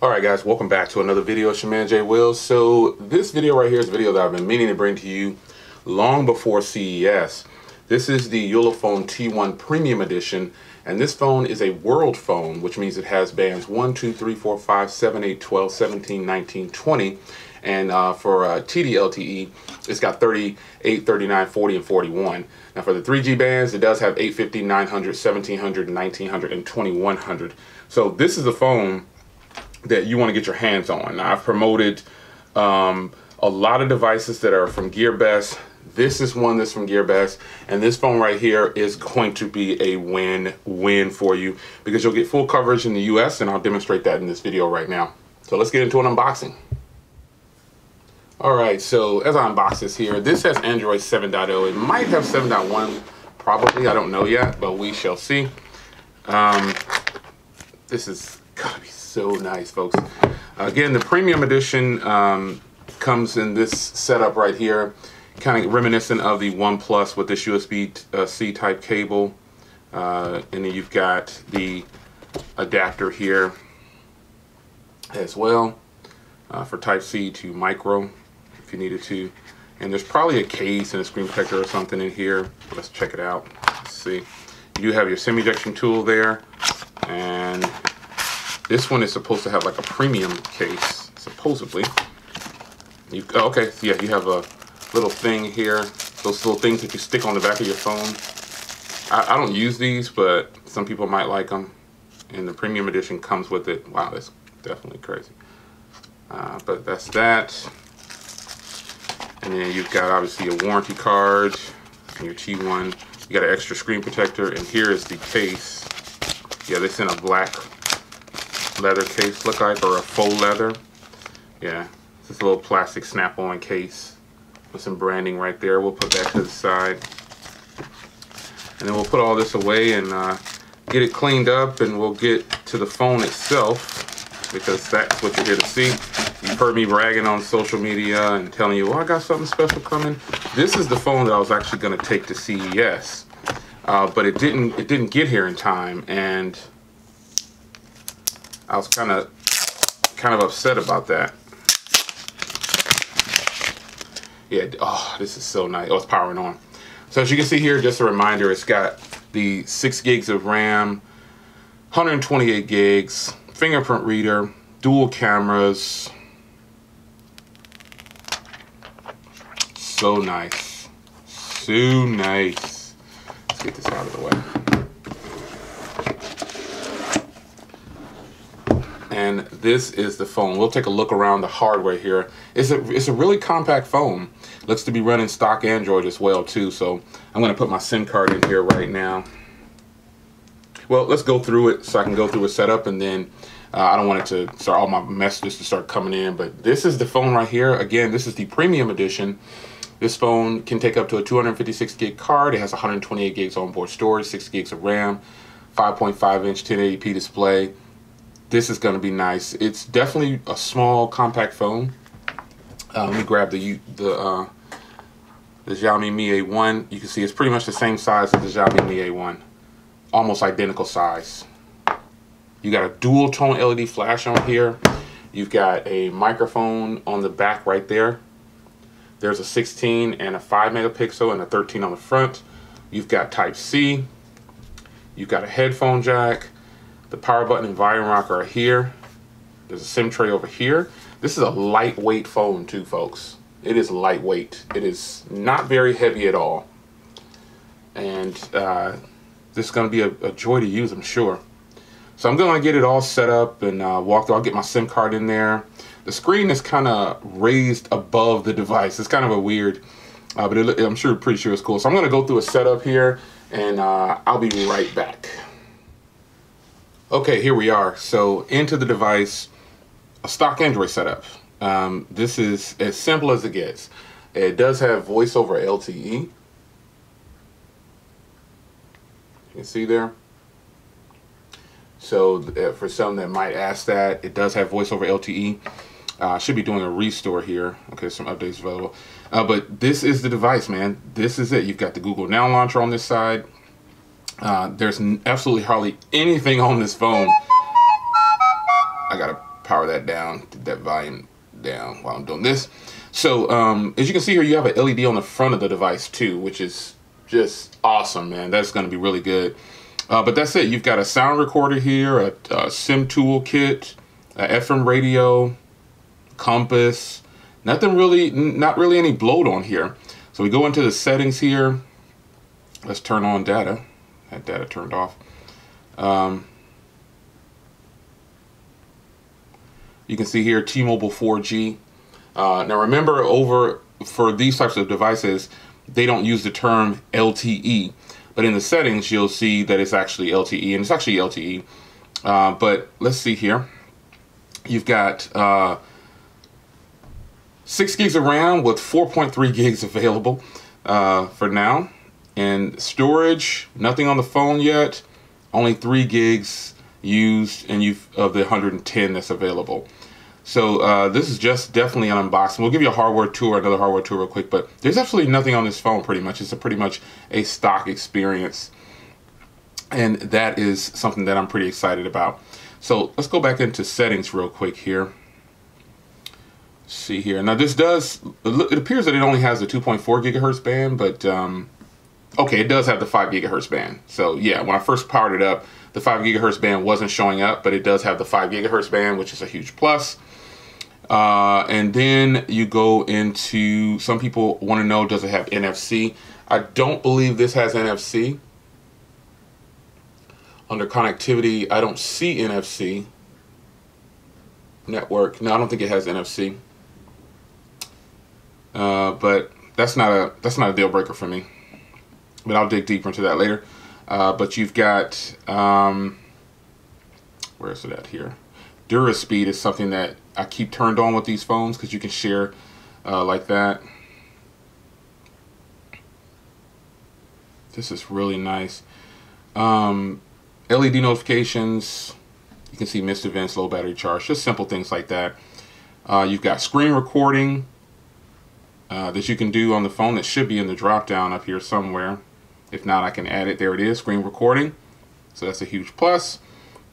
Alright guys, welcome back to another video. It's your man Jay Wills. So this video right here is a video that I've been meaning to bring to you long before CES. This is the Ulefone T1 Premium Edition, and this phone is a world phone, which means it has bands 1, 2, 3, 4, 5, 7, 8, 12, 17, 19, 20, and for TD-LTE, it's got 38, 39, 40, and 41. Now for the 3G bands, it does have 850, 900, 1700, 1900, and 2100. So this is a phone that you want to get your hands on. Now, I've promoted a lot of devices that are from GearBest. This is one that's from GearBest, and this phone right here is going to be a win-win for you because you'll get full coverage in the US, and I'll demonstrate that in this video right now. So let's get into an unboxing. Alright, so as I unbox this here, this has Android 7.0. It might have 7.1, probably, I don't know yet, but we shall see. This is gotta be so nice, folks. Again, the premium edition comes in this setup right here, kind of reminiscent of the OnePlus with this USB-C type cable. And then you've got the adapter here as well for Type-C to micro if you needed to. And there's probably a case and a screen protector or something in here. Let's check it out. Let's see. You do have your SIM ejection tool there, and this one is supposed to have like a premium case, supposedly. Okay, so yeah, you have a little thing here, those little things that you stick on the back of your phone. I don't use these, but some people might like them. And the premium edition comes with it. Wow, that's definitely crazy. But that's that. And then you've got obviously a warranty card and your T1. You got an extra screen protector, and here is the case. Yeah, they sent a black leather case, look like, or a faux leather. Yeah, this little plastic snap-on case with some branding right there. We'll put that to the side, and then we'll put all this away and get it cleaned up, and we'll get to the phone itself, because that's what you're here to see. You've heard me bragging on social media and telling you, well, I got something special coming. This is the phone that I was actually going to take to CES, but it didn't get here in time, and I was kind of upset about that. Yeah, oh, this is so nice. Oh, it's powering on. So as you can see here, just a reminder, it's got the 6 gigs of RAM, 128 gigs, fingerprint reader, dual cameras. So nice. So nice. Let's get this out of the way. And this is the phone. We'll take a look around the hardware here. It's a really compact phone. Looks to be running stock Android as well too. So I'm going to put my SIM card in here right now. Well, let's go through it so I can go through a setup, and then I don't want it to start all my messages to start coming in. But this is the phone right here. Again, this is the premium edition. This phone can take up to a 256 gig card. It has 128 gigs onboard storage, 6 gigs of RAM, 5.5-inch 1080p display. This is going to be nice. It's definitely a small, compact phone. Let me grab the Xiaomi Mi A1. You can see it's pretty much the same size as the Xiaomi Mi A1. Almost identical size. You got a dual tone LED flash on here. You've got a microphone on the back right there. There's a 16 and a 5 megapixel and a 13 on the front. You've got Type-C. You've got a headphone jack. The power button and volume rocker are here. There's a SIM tray over here. This is a lightweight phone too, folks. It is lightweight. It is not very heavy at all. And this is going to be a joy to use, I'm sure. So I'm going to get it all set up and walk through. I'll get my SIM card in there. The screen is kind of raised above the device. It's kind of a weird, but I'm pretty sure it's cool. So I'm going to go through a setup here, and I'll be right back. Okay, here we are. So into the device, a stock Android setup. This is as simple as it gets. It does have voice over LTE. You can see there. So for some that might ask that, it does have voice over LTE. Should be doing a restore here. Okay, some updates available. But this is the device, man. This is it. You've got the Google Now launcher on this side. There's absolutely hardly anything on this phone. I gotta power that down, get that volume down while I'm doing this. So as you can see here, you have an LED on the front of the device too, which is just awesome, man. That's going to be really good. But that's it. You've got a sound recorder here, a SIM tool kit, a FM radio, compass. Nothing really, not really any bloat on here. So we go into the settings here. Let's turn on data. That data turned off. You can see here T-Mobile 4G. Now remember, for these types of devices, they don't use the term LTE, but in the settings you'll see that it's actually LTE, and it's actually LTE. But let's see here. You've got 6 gigs of RAM with 4.3 gigs available for now. And storage, nothing on the phone yet. Only 3 gigs used, and of the 110 that's available. So this is just definitely an unboxing. We'll give you a hardware tour, another hardware tour real quick, but there's absolutely nothing on this phone pretty much. It's pretty much a stock experience. And that is something that I'm pretty excited about. So let's go back into settings real quick here. See here. Now this does, it appears that it only has a 2.4 gigahertz band, but okay, it does have the 5 gigahertz band. So yeah, when I first powered it up, the 5 gigahertz band wasn't showing up, but it does have the 5 gigahertz band, which is a huge plus. And then you go into, some people want to know, does it have NFC? I don't believe this has NFC. Under connectivity, I don't see NFC. Network, no, I don't think it has NFC. But that's not a deal breaker for me. But I'll dig deeper into that later. But you've got, where is it at here? DuraSpeed is something that I keep turned on with these phones because you can share like that. This is really nice. LED notifications. You can see missed events, low battery charge, just simple things like that. You've got screen recording that you can do on the phone. That should be in the drop down up here somewhere. If not, I can add it. There it is, screen recording. So that's a huge plus.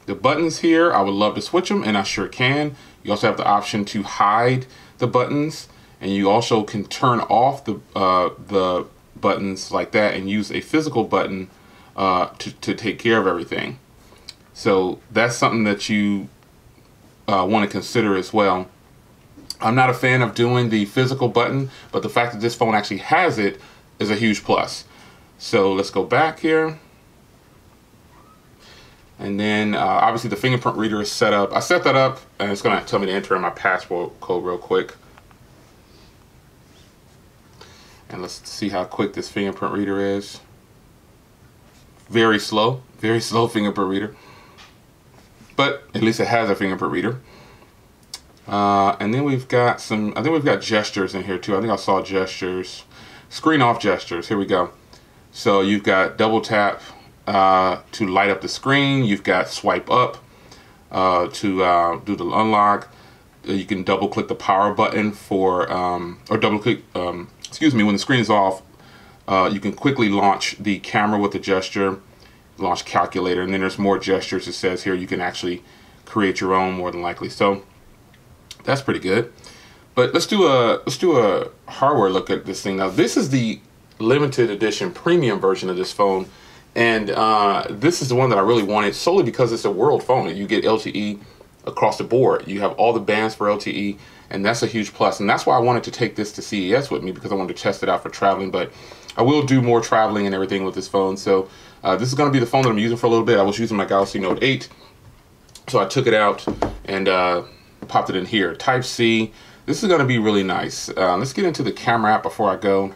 The buttons here, I would love to switch them, and I sure can. You also have the option to hide the buttons, and you also can turn off the buttons like that and use a physical button to take care of everything. So that's something that you want to consider as well. I'm not a fan of doing the physical button, but the fact that this phone actually has it is a huge plus. So let's go back here. And then obviously the fingerprint reader is set up. I set that up, and it's going to tell me to enter in my password code real quick. And let's see how quick this fingerprint reader is. Very slow fingerprint reader. But at least it has a fingerprint reader. And then we've got some, I think we've got gestures in here too. I think I saw gestures. Screen off gestures. Here we go. So you've got double tap to light up the screen. You've got swipe up to do the unlock. You can double click the power button for, or double click, excuse me, when the screen is off, you can quickly launch the camera with the gesture, launch calculator, and then there's more gestures. It says here you can actually create your own more than likely. So that's pretty good. But let's do a hardware look at this thing. Now this is the limited edition premium version of this phone, and this is the one that I really wanted solely because it's a world phone. You get LTE across the board. You have all the bands for LTE, and that's a huge plus. And that's why I wanted to take this to CES with me, because I wanted to test it out for traveling. But I will do more traveling and everything with this phone. So this is going to be the phone that I'm using for a little bit. I was using my Galaxy Note 8, so I took it out and popped it in here. Type-C. This is going to be really nice. Let's get into the camera app before I go,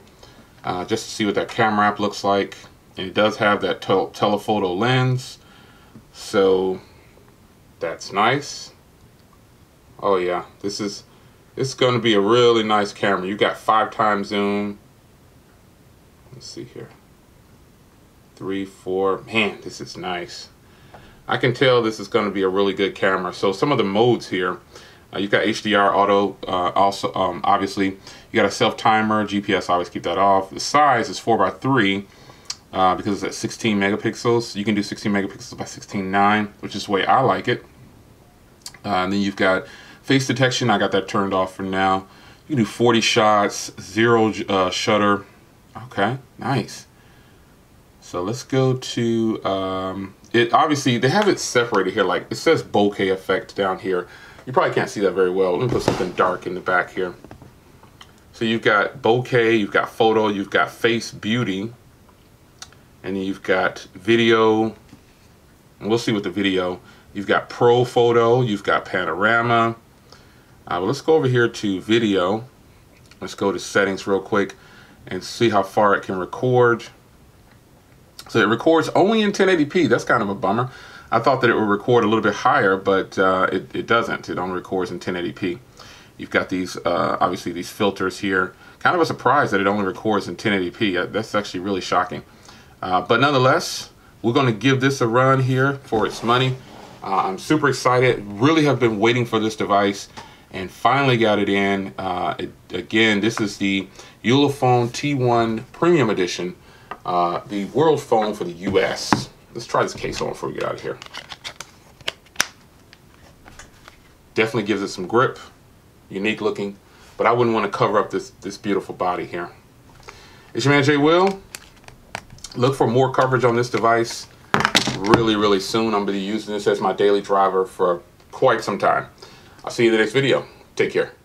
just to see what that camera app looks like. And it does have that telephoto lens, so that's nice. Oh yeah, it's going to be a really nice camera. You got 5x zoom. Let's see here. 3, 4. Man, this is nice. I can tell this is going to be a really good camera. So some of the modes here. You've got HDR auto, also obviously you got a self timer, GPS, always keep that off. The size is 4x3 because it's at 16 megapixels. You can do 16 megapixels by 16.9, which is the way I like it. And then you've got face detection. I got that turned off for now. You can do 40 shots, 0 shutter. Okay, nice. So let's go to it. Obviously, they have it separated here. Like it says bokeh effect down here. You probably can't see that very well. Let me put something dark in the back here. So you've got bokeh, you've got photo, you've got face beauty, and you've got video. And we'll see with the video. You've got pro photo, you've got panorama. Well, let's go over here to video. Let's go to settings real quick and see how far it can record. So it records only in 1080p. That's kind of a bummer. I thought that it would record a little bit higher, but it doesn't. It only records in 1080p. You've got these, obviously these filters here. Kind of a surprise that it only records in 1080p. That's actually really shocking. But nonetheless, we're going to give this a run here for its money. I'm super excited. Really have been waiting for this device and finally got it in. Again, this is the Ulefone T1 Premium Edition, the world phone for the US. Let's try this case on before we get out of here. Definitely gives it some grip, unique looking, but I wouldn't want to cover up this beautiful body here. It's your man Jay Will. Look for more coverage on this device really soon. I'm going to be using this as my daily driver for quite some time. I'll see you in the next video. Take care.